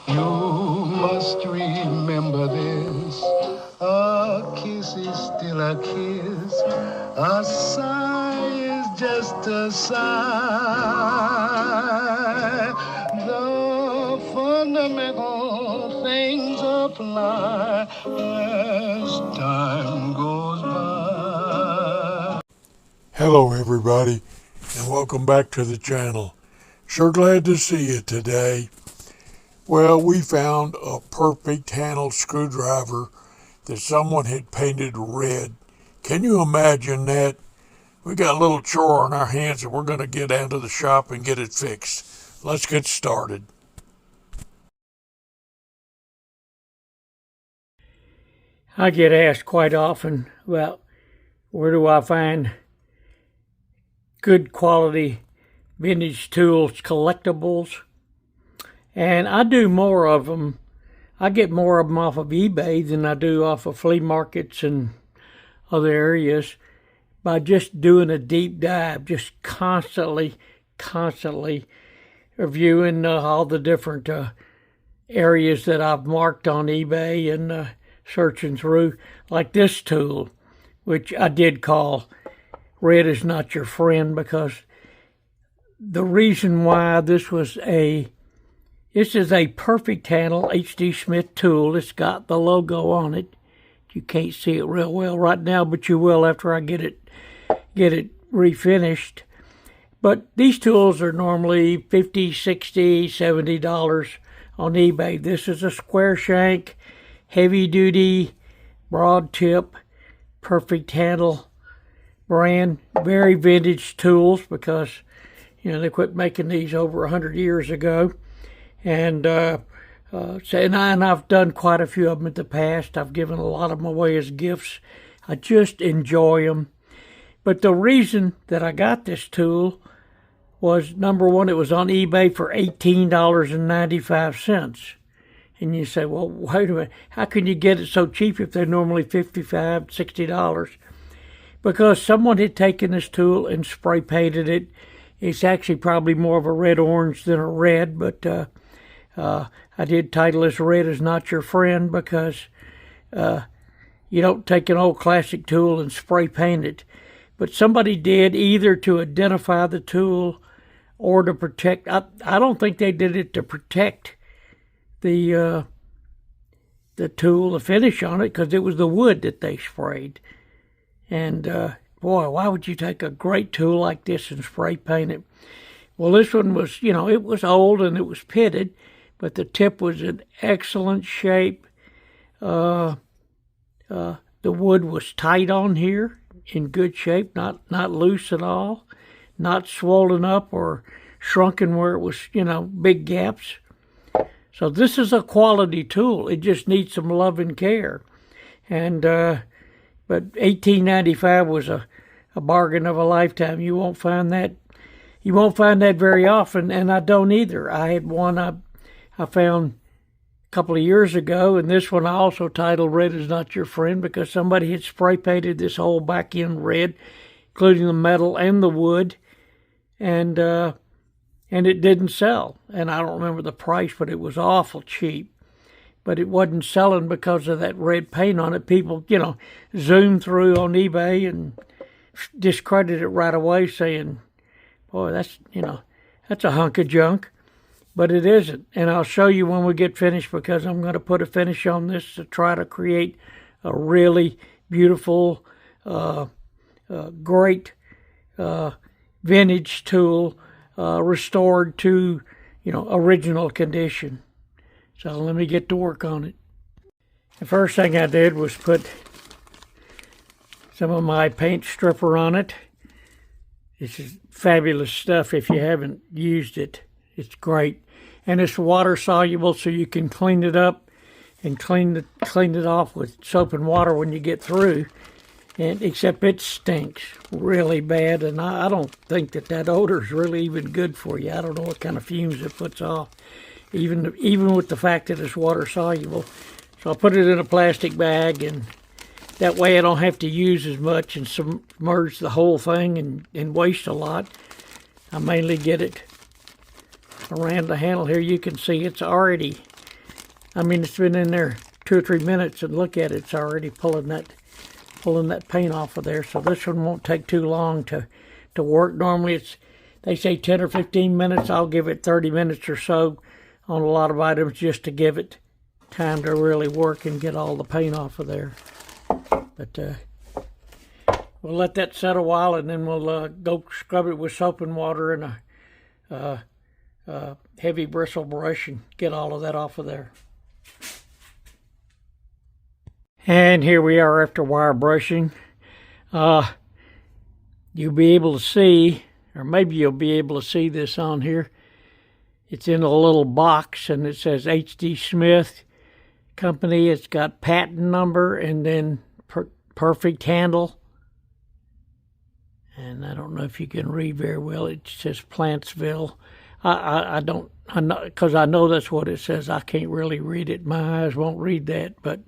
You must remember this. A kiss is still a kiss. A sigh is just a sigh. The fundamental things apply as time goes by. Hello, everybody, and welcome back to the channel. Sure glad to see you today. Well, we found a perfect handled screwdriver that someone had painted red. Can you imagine that? We got a little chore on our hands and we're going to get down to the shop and get it fixed. Let's get started. I get asked quite often about where do I find good quality vintage tools, collectibles, and I do more of them. I get more of them off of eBay than I do off of flea markets and other areas by just doing a deep dive, just constantly reviewing all the different areas that I've marked on eBay and searching through, like this tool, which I did call Red is Not Your Friend, because the reason why this is a perfect handle H.D. Smith tool. It's got the logo on it. You can't see it real well right now, but you will after I get it refinished. But these tools are normally $50, $60, $70 on eBay. This is a square shank, heavy duty, broad tip, perfect handle brand. Very vintage tools because, they quit making these over 100 years ago. And and I've done quite a few of them in the past. I've given a lot of them away as gifts. I just enjoy them. But the reason that I got this tool was, number one, it was on eBay for $18.95. And you say, well, wait a minute, how can you get it so cheap if they're normally $55, $60? Because someone had taken this tool and spray painted it. It's actually probably more of a red-orange than a red, but I did title this Red is Not Your Friend because you don't take an old classic tool and spray paint it. But somebody did, either to identify the tool or to protect. I don't think they did it to protect the tool, the finish on it, because it was the wood that they sprayed. And boy, why would you take a great tool like this and spray paint it? Well, this one was, it was old and it was pitted, but the tip was in excellent shape. The wood was tight on here, in good shape, not loose at all, not swollen up or shrunken where it was, big gaps. So this is a quality tool. It just needs some love and care. And but $18.95 was a bargain of a lifetime. You won't find that very often, and I don't either. I had one I found a couple of years ago, and this one I also titled Red is Not Your Friend because somebody had spray painted this whole back end red, including the metal and the wood, and it didn't sell. And I don't remember the price, but it was awful cheap. But it wasn't selling because of that red paint on it. People, zoomed through on eBay and discredited it right away, saying, boy, that's a hunk of junk. But it isn't. And I'll show you when we get finished, because I'm going to put a finish on this to try to create a really beautiful, great vintage tool restored to, original condition. So let me get to work on it. The first thing I did was put some of my paint stripper on it. This is fabulous stuff if you haven't used it. It's great. And it's water soluble, so you can clean it up and clean it off with soap and water when you get through. And except it stinks really bad, and I don't think that odor is really even good for you. I don't know what kind of fumes it puts off, even with the fact that it's water soluble. So I put it in a plastic bag, and that way I don't have to use as much and submerge the whole thing and waste a lot. I mainly get it around the handle here. You can see it's already I mean, it's been in there 2 or 3 minutes, and look at it, it's already pulling that paint off of there. So this one won't take too long to work. Normally they say 10 or 15 minutes. I'll give it 30 minutes or so on a lot of items just to give it time to really work and get all the paint off of there. But we'll let that set a while, and then we'll go scrub it with soap and water and a heavy bristle brush and get all of that off of there. And here we are after wire brushing. You'll be able to see, or maybe you'll be able to see this on here. It's in a little box, and it says H.D. Smith Company. It's got patent number and then perfect handle. And I don't know if you can read very well. It says Plantsville. I don't, because I know that's what it says. I can't really read it. My eyes won't read that, but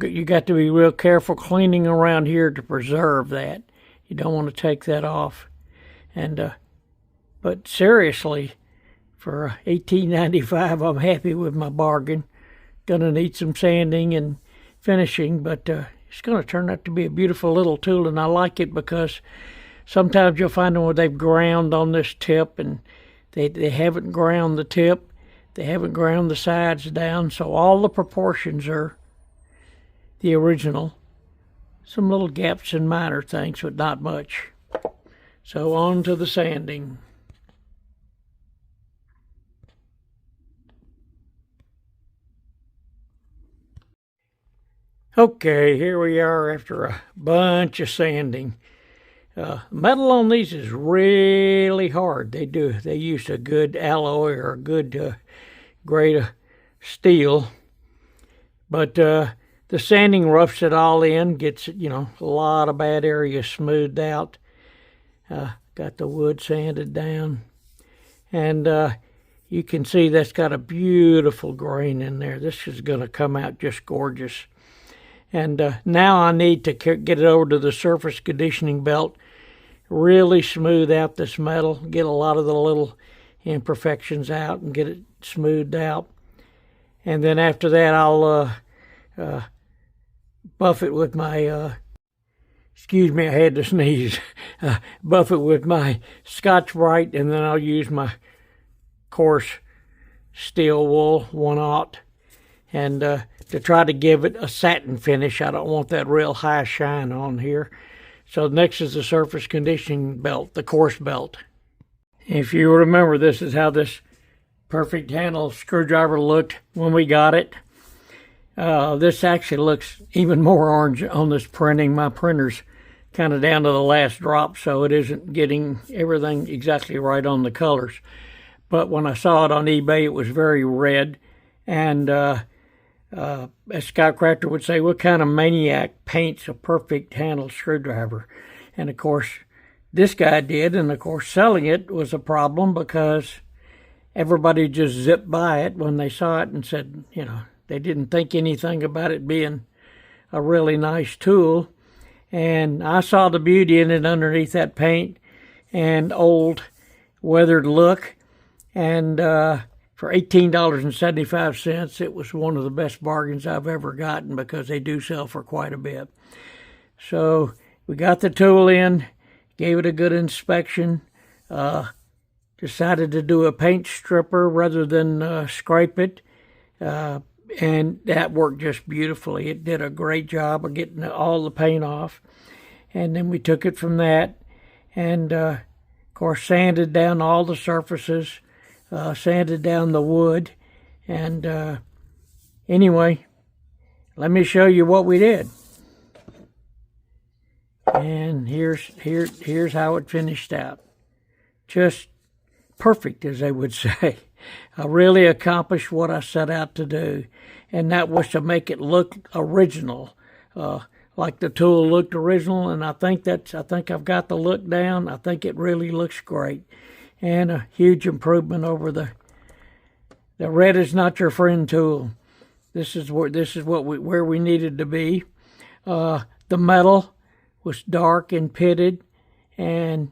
you got to be real careful cleaning around here to preserve that. You don't want to take that off. And but seriously, for $18.95, I'm happy with my bargain. Gonna need some sanding and finishing, but it's gonna turn out to be a beautiful little tool, and I like it because sometimes you'll find them where they've ground on this tip, and they haven't ground the tip, they haven't ground the sides down, so all the proportions are the original. Some little gaps and minor things, but not much. So on to the sanding. Okay, here we are after a bunch of sanding. Metal on these is really hard. They use a good alloy or a good grade of steel. But the sanding roughs it all in, gets, a lot of bad areas smoothed out. Got the wood sanded down. And you can see that's got a beautiful grain in there. This is going to come out just gorgeous. And now I need to get it over to the surface conditioning belt, really smooth out this metal, get a lot of the little imperfections out and get it smoothed out. And then after that, I'll buff it with my, excuse me, I had to sneeze, buff it with my Scotch-Brite, and then I'll use my coarse steel wool 1/0, and to try to give it a satin finish. I don't want that real high shine on here. So next is the surface conditioning belt, the coarse belt. If you remember, this is how this perfect handle screwdriver looked when we got it. This actually looks even more orange on this printing. My printer's kind of down to the last drop, so it isn't getting everything exactly right on the colors. But when I saw it on eBay, it was very red. And as Scott Crafter would say, what kind of maniac paints a perfect handle screwdriver? And of course, this guy did. And of course, selling it was a problem because everybody just zipped by it when they saw it and said, they didn't think anything about it being a really nice tool. And I saw the beauty in it underneath that paint and old weathered look. And for $18.75, it was one of the best bargains I've ever gotten because they do sell for quite a bit. So we got the tool in, gave it a good inspection, decided to do a paint stripper rather than scrape it. And that worked just beautifully. It did a great job of getting all the paint off. And then we took it from that and, of course, sanded down all the surfaces, sanded down the wood. And anyway, let me show you what we did. And here's how it finished out. Just perfect, as they would say. I really accomplished what I set out to do, and that was to make it look original, like the tool looked original. And I think I've got the look down. I think it really looks great, and a huge improvement over the red is not your friend tool. This is where we needed to be. The metal was dark and pitted, and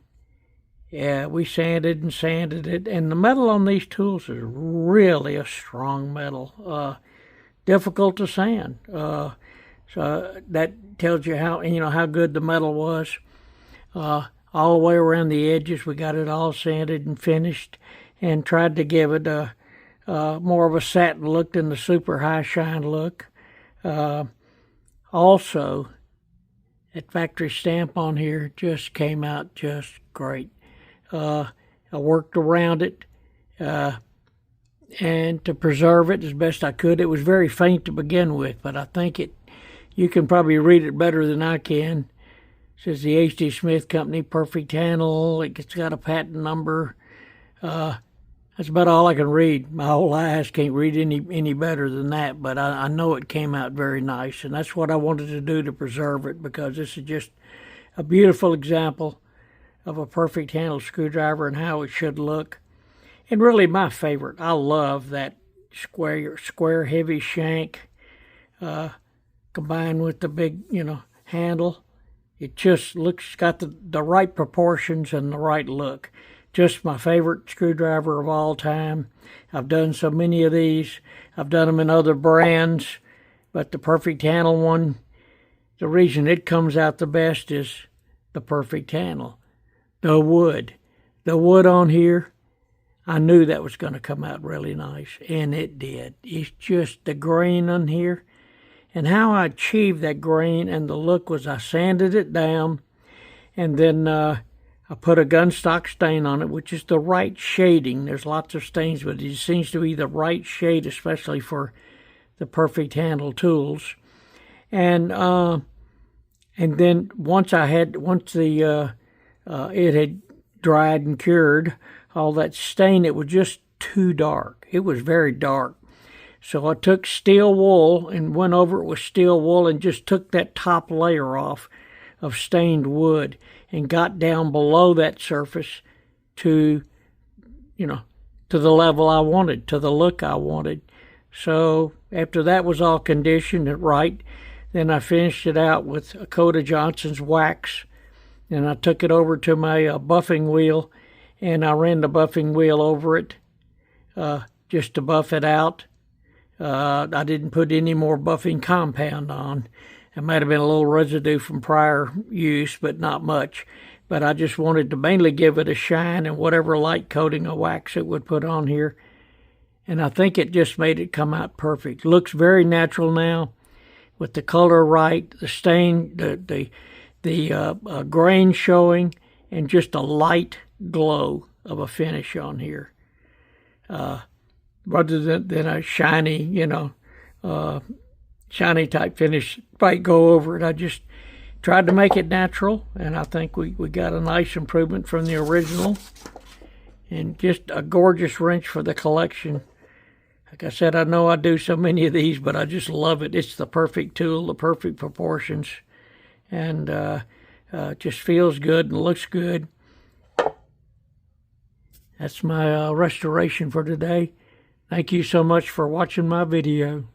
Yeah, we sanded and sanded it, and the metal on these tools is really a strong metal. Difficult to sand. So that tells you how good the metal was. All the way around the edges, we got it all sanded and finished, and tried to give it a more of a satin look than the super high shine look. Also, that factory stamp on here just came out just great. I worked around it and to preserve it as best I could. It was very faint to begin with, but I think you can probably read it better than I can. It says the H.D. Smith Company, perfect handle. It's got a patent number. That's about all I can read. My whole eyes can't read any better than that, but I know it came out very nice, and that's what I wanted to do to preserve it, because this is just a beautiful example of a perfect handle screwdriver and how it should look. And really my favorite, I love that square heavy shank combined with the big, handle. It just got the right proportions and the right look. Just my favorite screwdriver of all time. I've done so many of these. I've done them in other brands, but the perfect handle one, the reason it comes out the best is the perfect handle. The wood on here, I knew that was going to come out really nice, and it did. It's just the grain on here. And how I achieved that grain and the look was I sanded it down, and then I put a gunstock stain on it, which is the right shading. There's lots of stains, but it seems to be the right shade, especially for the perfect handle tools. And then once it had dried and cured, all that stain, it was just too dark. It was very dark. So I took steel wool and went over it with steel wool and just took that top layer off of stained wood and got down below that surface to the level I wanted, to the look I wanted. So after that was all conditioned and right, then I finished it out with a coat of Johnson's wax. And I took it over to my buffing wheel, and I ran the buffing wheel over it just to buff it out. I didn't put any more buffing compound on. It might have been a little residue from prior use, but not much. But I just wanted to mainly give it a shine and whatever light coating of wax it would put on here. And I think it just made it come out perfect. Looks very natural now with the color right, the stain, the grain showing, and just a light glow of a finish on here. Rather than a shiny, shiny type finish might go over it. I just tried to make it natural, and I think we got a nice improvement from the original. And just a gorgeous wrench for the collection. Like I said, I know I do so many of these, but I just love it. It's the perfect tool, the perfect proportions, and just feels good and looks good. That's my restoration for today. Thank you so much for watching my video.